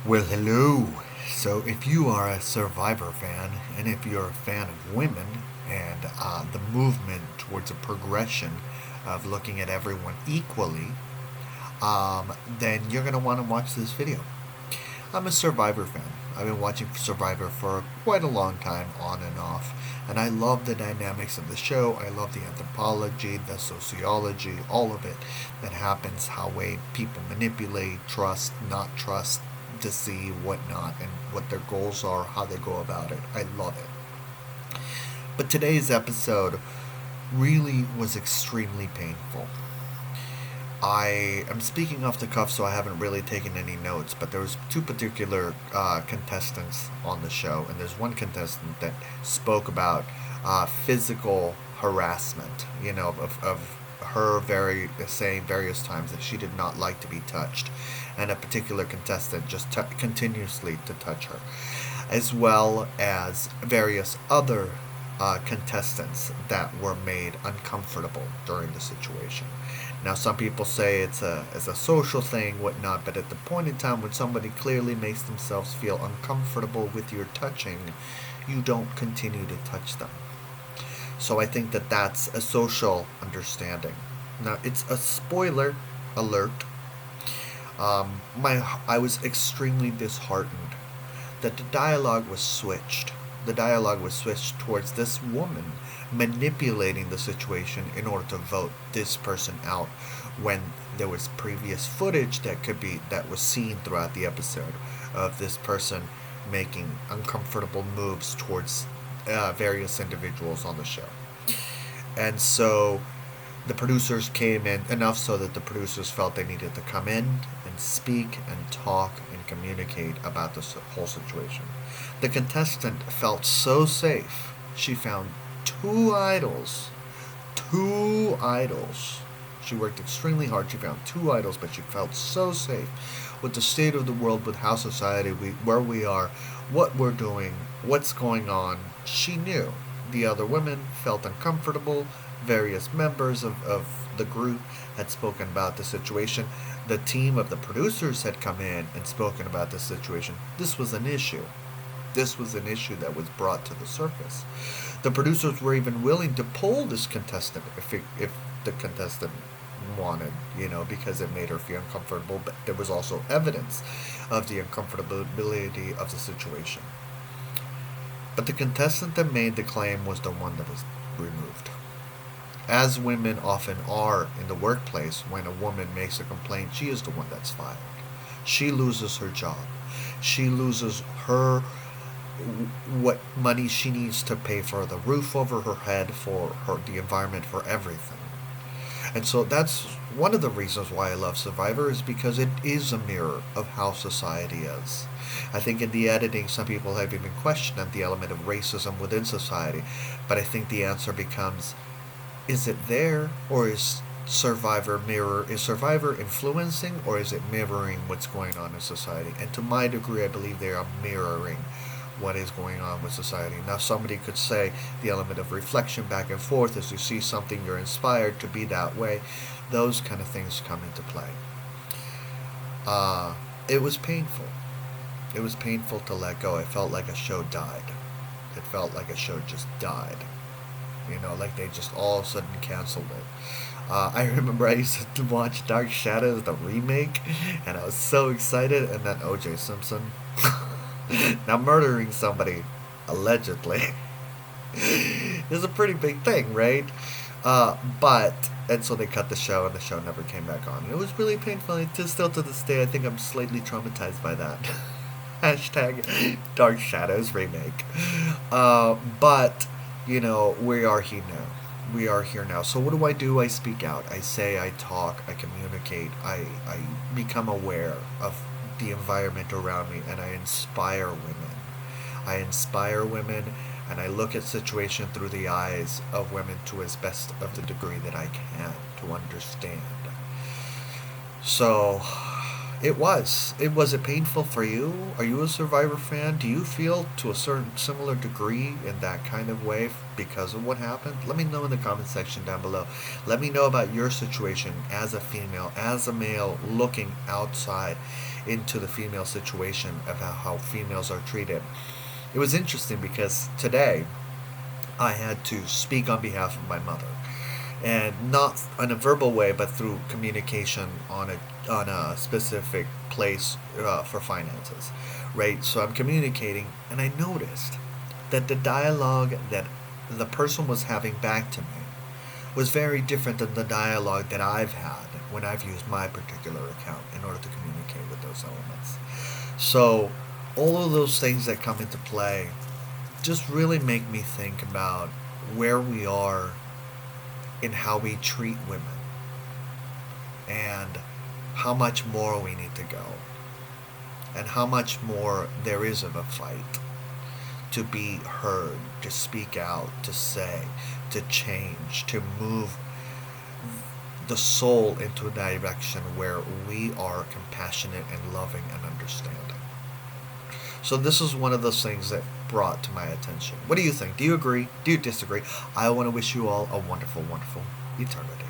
Well, hello. So, if you are a Survivor fan, and if you're a fan of women and the movement towards a progression of looking at everyone equally, then you're going to want to watch this video. I'm a Survivor fan. I've been watching Survivor for quite a long time, on and off, and I love the dynamics of the show. I love the anthropology, the sociology, all of it that happens, how way people manipulate, trust, not trust, deceive, whatnot, and what their goals are, how they go about it. I love it. But today's episode really was extremely painful. I am speaking off the cuff, so I haven't really taken any notes. But there was two particular contestants on the show, and there's one contestant that spoke about physical harassment. Of her saying various times that she did not like to be touched, and a particular contestant just continuously to touch her, as well as various other contestants that were made uncomfortable during the situation. Now, some people say it's a social thing, whatnot, but at the point in time when somebody clearly makes themselves feel uncomfortable with your touching, you don't continue to touch them. So I think that that's a social understanding. Now, it's a spoiler alert. I was extremely disheartened that the dialogue was switched. The dialogue was switched towards this woman manipulating the situation in order to vote this person out, when there was previous footage that was seen throughout the episode of this person making uncomfortable moves towards various individuals on the show. And so the producers came in enough so that the producers felt they needed to come in and speak and talk and communicate about this whole situation. The contestant felt so safe. She found two idols. Two idols. She worked extremely hard. She found two idols, but she felt so safe with the state of the world, with how society, where we are, what we're doing, what's going on. She knew. The other women felt uncomfortable. Various members of the group had spoken about the situation. The team of the producers had come in and spoken about the situation. This was an issue. This was an issue that was brought to the surface. The producers were even willing to pull this contestant if the contestant wanted, because it made her feel uncomfortable. But there was also evidence of the uncomfortability of the situation. But the contestant that made the claim was the one that was removed. As women often are in the workplace, when a woman makes a complaint, she is the one that's fired. She loses her job. She loses what money she needs to pay for the roof over her head, for the environment, for everything. And so that's one of the reasons why I love Survivor, is because it is a mirror of how society is. I think in the editing, some people have even questioned the element of racism within society, but I think the answer becomes: is it there, or is Survivor influencing, or is it mirroring what's going on in society? And to my degree, I believe they are mirroring what is going on with society. Now, somebody could say the element of reflection back and forth, as you see something, you're inspired to be that way. Those kind of things come into play. It was painful. It was painful to let go. It felt like a show died. It felt like a show just died. Like they just all of a sudden canceled it. I remember I used to watch Dark Shadows, the remake, and I was so excited, and then O.J. Simpson. Now, murdering somebody, allegedly, is a pretty big thing, right? And so they cut the show, and the show never came back on. And it was really painful, and still to this day, I think I'm slightly traumatized by that. Hashtag Dark Shadows remake. But we are here now. We are here now. So what do? I speak out. I say, I talk, I communicate, I become aware of the environment around me, and I inspire women. I inspire women, and I look at situation through the eyes of women to as best of the degree that I can to understand. So was it painful for you? Are you a Survivor fan? Do you feel to a certain similar degree in that kind of way because of what happened? Let me know in the comment section down below. Let me know about your situation as a female, as a male, looking outside into the female situation of how females are treated. It was interesting because today I had to speak on behalf of my mother, and not in a verbal way, but through communication on a specific place for finances, right? So I'm communicating, and I noticed that the dialogue that the person was having back to me was very different than the dialogue that I've had when I've used my particular account in order to communicate with those elements. So all of those things that come into play just really make me think about where we are in how we treat women and how much more we need to go and how much more there is of a fight to be heard, to speak out, to say, to change, to move the soul into a direction where we are compassionate and loving and understanding. So this is one of those things that brought to my attention. What do you think? Do you agree? Do you disagree? I want to wish you all a wonderful, wonderful eternity.